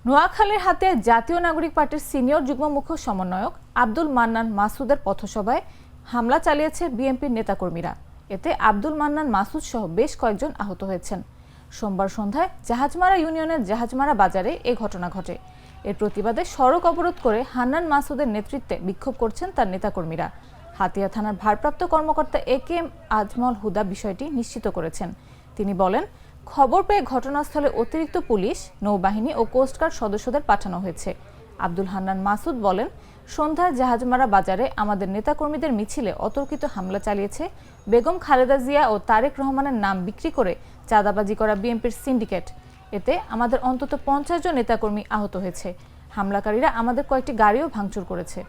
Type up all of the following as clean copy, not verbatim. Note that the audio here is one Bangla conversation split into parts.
নোয়াখালীর হাতে জাতীয় নাগরিক পার্টির সিনিয়র যুগ্ম মুখ্য সমন্বয়ক আব্দুল মান্নান মাসুদের পথসভায় হামলা চালিয়েছে বিএনপির নেতাকর্মীরা। এতে আব্দুল মান্নান মাসুদ সহ বেশ কয়েকজন আহত হয়েছেন। সোমবার সন্ধ্যায় জাহাজমারা ইউনিয়নের জাহাজমারা বাজারে এ ঘটনা ঘটে। এর প্রতিবাদে সড়ক অবরোধ করে হান্নান মাসুদের নেতৃত্বে বিক্ষোভ করছেন তার নেতাকর্মীরা। হাতিয়া থানার ভারপ্রাপ্ত কর্মকর্তা একেএম আজমল হুদা বিষয়টি নিশ্চিত করেছেন। তিনি বলেন, খবর পেয়ে ঘটনাস্থলে অতিরিক্ত পুলিশ, নৌবাহিনী ও কোস্টগার্ড সদস্যদের পাঠানো হয়েছে। আব্দুল হান্নান মাসুদ বলেন, সন্ধ্যায় জাহাজমারা বাজারে আমাদের নেতাকর্মীদের মিছিলে অতর্কিত হামলা চালিয়েছে বেগম খালেদা জিয়া ও তারেক রহমানের নাম বিক্রি করে চাঁদাবাজি করা বিএনপির সিন্ডিকেট। এতে আমাদের অন্তত 50 জন নেতাকর্মী আহত হয়েছে। হামলাকারীরা আমাদের কয়েকটি গাড়িও ভাঙচুর করেছে।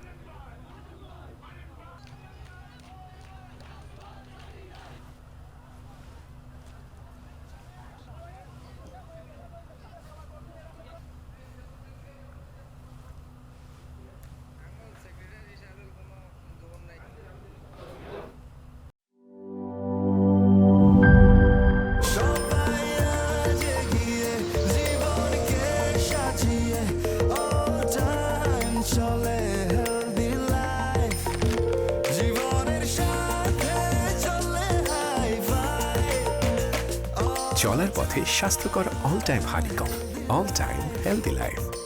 চলার পথে স্বাস্থ্যকর all time honeycomb, all time healthy life.